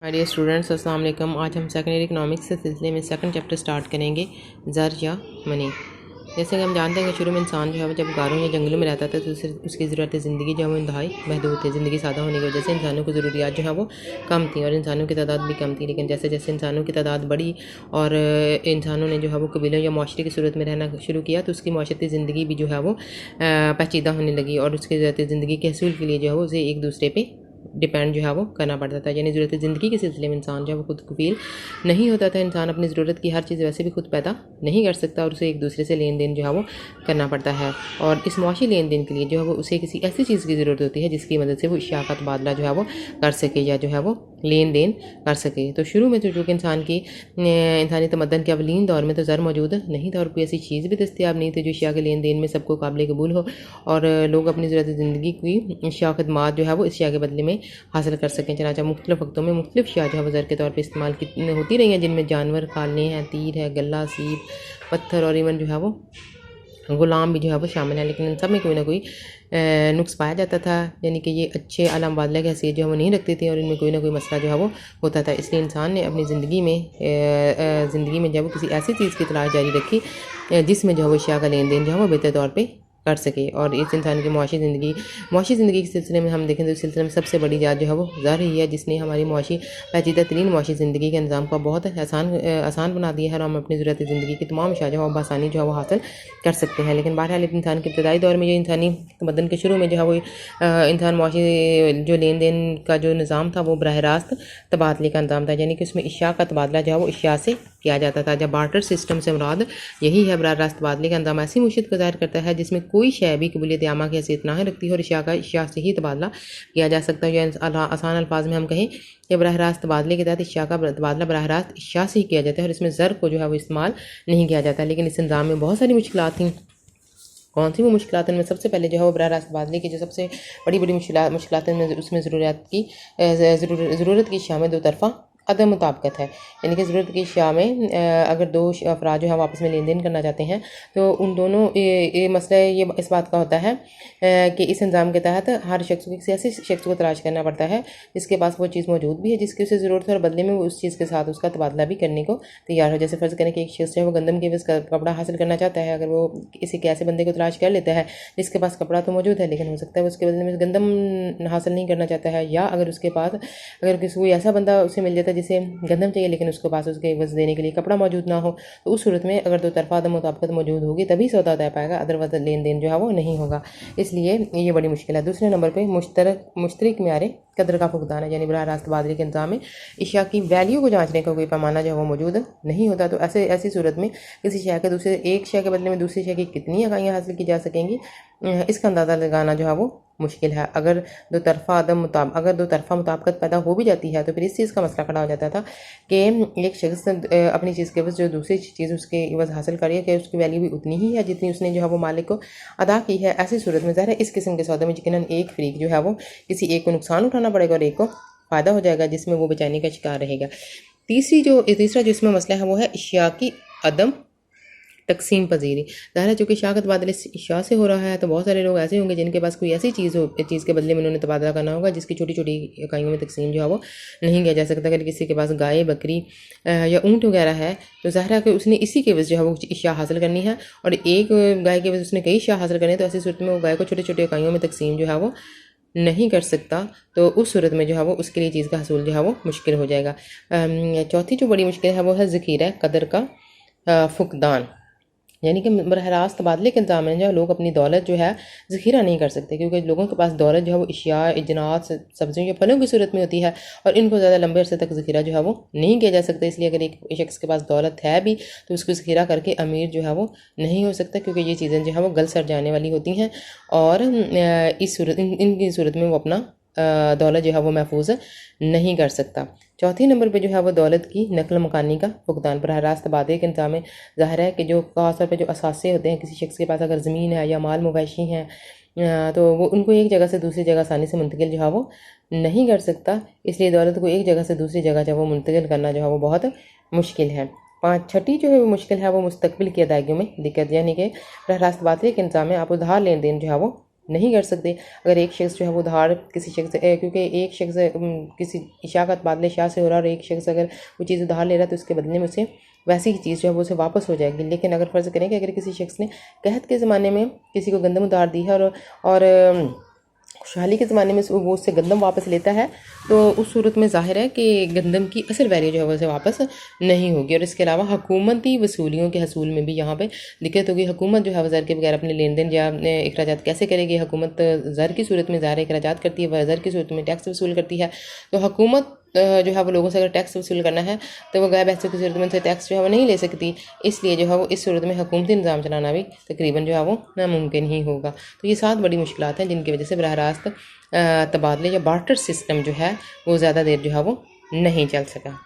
Hi dear students, अस्सलाम वालेकुम। आज हम सेकेंडरी इकनॉमिक्स के सिलसिले में सेकंड चैप्टर स्टार्ट करेंगे, ज़र या मनी। जैसे कि हम जानते हैं कि शुरू में इंसान जो है वो जब गारों या जंगलों में रहता था तो उसकी ज़रूरत ज़िंदगी जो है वो इंतहाई महदूद थी। ज़िंदगी सादा होने की वजह से इंसानों की ज़रूरियात जो है वो कम थी और इंसानों की तादाद भी कम थी। लेकिन जैसे जैसे इंसानों की तादाद बढ़ी और इंसानों ने जो है वो कबीलों या माशरे की सूरत में रहना शुरू किया तो उसकी माशरती ज़िंदगी भी जो है वो पेचीदा होने लगी और उसकी ज़रूरत ज़िंदगी के हसूल के लिए जो है वो उसे एक दूसरे पर डिपेंड जो है वो करना पड़ता था। यानी ज़रूरत ज़िंदगी के सिलसिले में इंसान जो है वो खुद कफील नहीं होता था। इंसान अपनी ज़रूरत की हर चीज़ वैसे भी खुद पैदा नहीं कर सकता और उसे एक दूसरे से लेन देन जो है वो करना पड़ता है। और इस मुआशी लेन देन के लिए जो है वो उसे किसी ऐसी चीज़ की ज़रूरत होती है जिसकी मदद से वो अशिया का तबादला जो है वो कर सके या जो है वो लेन देन कर सके। तो शुरू में तो जो कि इंसानी तमद्दन के अवलीन दौर में तो ज़र मौजूद नहीं था और कोई ऐसी चीज़ भी दस्तियाब नहीं थी जो अशिया के लेन देन में सबको काबिल कबूल हो और लोग अपनी ज़रूरत ज़िंदगी की अशिया खदमात जो है वो अशिया के बदले में हासिल कर सकें। चनाचा मुख्तलिफ़ वक्तों में मुख्तलिफ अशिया जो है वो ज़र के तौर पर इस्तेमाल होती रही हैं, जिनमें जानवर, खालें हैं, तीर है, गला, सीप, पत्थर और इवन जो है वो ग़ुलाम भी जो है वो शामिल है। लेकिन इन सब में कोई ना कोई नुक्स पाया जाता था, यानी कि ये अच्छे आला मुबादला की हैसियत जो है वो नहीं रखती थी और इनमें कोई ना कोई मसला जो है वो होता था। इसलिए इंसान ने अपनी ज़िंदगी में जब वो किसी ऐसी चीज़ की तलाश जारी रखी जिसमें जो है वो अशिया का लेन देन जो है वो बेहतर तौर पर कर सके। और इस इंसान की मुआशी ज़िंदगी के सिलसिले में हम देखें तो इस सिलसिले में सबसे बड़ी जात जो है वो ज़र ही है, जिसने हमारी पेचीदा तरीन मुआशी ज़िंदगी के निज़ाम को बहुत आसान बना दिया है और हम अपनी ज़रूरत ज़िंदगी की तमाम अशिया जो है बआसानी जो है वो हासिल कर सकते हैं। लेकिन बहरहाल इंसान के इब्तदाई दौर में ये इंसानी तमद्दन के शुरू में जो है वो इंसान मुआशी जो लेन देन का जो निज़ाम था वो बराह रास्त तबादले का निज़ाम था, यानी कि उसमें अशिया का तबादला जो है वो अशिया से किया जाता था। जब बार्टर सिस्टम से मुराद यही है, बराह रास्त तबादले का निज़ाम ऐसी मुशीत को ज़ाहिर करता है जिसमें कोई शय भी कबूलियत आमा की हैसियत ना रखती और अशिया से ही तबादला किया जा सकता है। या आसान अल्फाज में हम कहें कि बराह रास्त तबादले के तहत अशिया का तबादला बराह रास्त अशिया से ही किया जाता है और इसमें ज़र को जो है वो इस्तेमाल नहीं किया जाता। लेकिन इस निज़ाम में बहुत सारी मुश्किलात थी। कौन सी वो मुश्किलात? उनमें सबसे पहले जो है वो बराह रास्त तबादले की जो सबसे बड़ी मुश्किलात में उसमें ज़रूरत की अशिया में दो तरफ़ा अदम मुताबिकत है। यानी कि ज़रूरत की अशिया में अगर दो अफराद जो है आपस में लेन देन करना चाहते हैं तो उन दोनों ये मसला ये इस बात का होता है कि इस निज़ाम के तहत हर शख्स को किसी ऐसे शख्स को तलाश करना पड़ता है जिसके पास वो चीज़ मौजूद भी है जिसकी उसे ज़रूरत है और बदले में वो उस चीज़ के साथ उसका तबादला भी करने को तैयार हो। जैसे फ़र्ज़ करें कि एक शख्स जो है वो गंदम के बस कपड़ा हासिल करना चाहता है। अगर वो किसी ऐसे बंदे को तलाश कर लेता है जिसके पास कपड़ा तो मौजूद है लेकिन हो सकता है उसके बदले में गंदम हासिल नहीं करना चाहता है, या अगर किसी कोई ऐसा बंदा उसे मिल जाता है जिसे गंदम चाहिए लेकिन उसके पास उसके एवज़ देने के लिए कपड़ा मौजूद ना हो, तो उस सूरत में अगर दो तरफ़ा अदम मुताबिकत मौजूद होगी तभी सौदा तय पाएगा, अदरवाइज लेन देन जो है वो नहीं होगा। इसलिए ये बड़ी मुश्किल है। दूसरे नंबर पे मुश्तरक म्यारे कदर का फुकदान है, यानी बराह रास्त तबादले के इंतज़ाम में अशिया की वैल्यू को जांचने का कोई पैमाना जो है वो मौजूद नहीं होता। तो ऐसी सूरत में किसी शय के एक शय के बदले में दूसरी शय की कितनी इकाइयाँ हासिल की जा सकेंगी, इसका अंदाज़ा लगाना जो है वो मुश्किल है। अगर दो तरफ़ा मुताबिकत पैदा हो भी जाती है तो फिर इस चीज़ का मसला खड़ा हो जाता था कि एक शख्स अपनी चीज़ के एवज़ जो दूसरी चीज़ उसके एवज़ हासिल करिए कि उसकी वैल्यू भी उतनी ही है जितनी उसने जो है वो मालिक को अदा की है। ऐसी सूरत में ज़ाहिर है इस किस्म के सौदे में यकीनन एक फ़रीक जो है वो किसी एक को नुकसान उठाना पड़ेगा और एक को फ़ायदा हो जाएगा जिसमें वो बेचैनी का शिकार रहेगा। तीसरा जो इसमें मसला है वो है अशिया की अदम तकसीम पजीरी। ज़ाहिर है चूँकि अशिया का तबादला अशिया से हो रहा है तो बहुत सारे लोग ऐसे होंगे जिनके पास कोई ऐसी चीज़ के बदले में उन्होंने तबादला करना होगा जिसकी छोटी छोटी इकाइयों में तकसीम जो है वो नहीं किया जा सकता। अगर किसी के पास गाय, बकरी या ऊँट वगैरह है तो ज़ाहिर है कि उसने इसी के वजह जो है वो अशिया हासिल करनी है और एक गाय के वजह उसने कई अशिया हासिल करनी है, तो ऐसी सूरत में वो गाय को छोटे छोटे इकाइयों में तकसीम जो है वो नहीं कर सकता। तो उस सूरत में जो है वो उसके लिए चीज़ का हसूल जो है वो मुश्किल हो जाएगा। चौथी जो बड़ी मुश्किल है वो है ज़ख़ीरा कदर का फुकदान, यानी कि बराह रास्त तबादले के इंतज़ाम में जो लोग अपनी दौलत जो है ज़ख़ीरा नहीं कर सकते क्योंकि लोगों के पास दौलत जो है वो अशिया, अजनास, सब्ज़ियों या फलों की सूरत में होती है और इनको ज़्यादा लंबे अरसे तक ज़ख़ीरा जो है वो नहीं किया जा सकता। इसलिए अगर एक शख्स के पास दौलत है भी तो उसको ज़ख़ीरा करके अमीर जो है वो नहीं हो सकता क्योंकि ये चीज़ें जो है वो गल सड़ जाने वाली होती हैं और इनकी सूरत में वो अपना दौलत जो है वो महफूज नहीं कर सकता। चौथी नंबर पे जो है वो दौलत की नकल मकानी का फुकदान। बराह रास्त तबादले के इंतज़ाम में ज़ाहिर है कि जो ख़ास तौर पे जो असासे होते हैं, किसी शख्स के पास अगर ज़मीन है या माल मवेशी हैं तो वो उनको एक जगह से दूसरी जगह आसानी से मुंतकिल जो है वो नहीं कर सकता। इसलिए दौलत को एक जगह से दूसरी जगह जो है वो मुंतकिल करना जो है वो बहुत मुश्किल है। छठी जो है वो मुश्किल है वो मुस्तकबिल की अदायगियों में दिक्कत, यानी कि बराह रास्त तबादले के इंतज़ाम में आप उधार लेन देन जो है वो नहीं कर सकते। अगर एक शख्स जो है वो उधार किसी शख्स क्योंकि एक शख्स किसी इशा का तबादला शाह से हो रहा है और एक शख्स अगर वो चीज़ उधार ले रहा है तो उसके बदले में उसे वैसी ही चीज़ जो है वो उसे वापस हो जाएगी। लेकिन अगर फ़र्ज़ करें कि अगर किसी शख्स ने कहत के ज़माने में किसी को गंदम उधार दी है और खुशहाली के ज़माने में वो उससे गंदम वापस लेता है, तो उस सूरत में ज़ाहिर है कि गंदम की असल वैल्यू जो है वो उसे वापस नहीं होगी। और इसके अलावा हुकूमती वसूलियों के हसूल में भी यहाँ पे दिक्कत होगी। हुकूमत जो है वह ज़र के बगैर अपने लेन देन या अखराजात कैसे करेगी। हुकूमत ज़र की सूरत में ज़ाहिर अखराजात करती है, वह ज़र की सूरत में टैक्स वसूल करती है। तो हुकूमत जो है वो लोगों से अगर टैक्स वसूल करना है तो वो गैर पैसों की सूरत में से टैक्स जो है वो नहीं ले सकती। इसलिए जो है वो इस सूरत में हुकूमती निज़ाम चलाना भी तकरीबन जो है वो नामुमकिन ही होगा। तो ये 7 बड़ी मुश्किलात हैं जिनकी वजह से बरह रास्त तबादले या बार्टर सिस्टम जो है वो ज़्यादा देर जो है वो नहीं चल सका।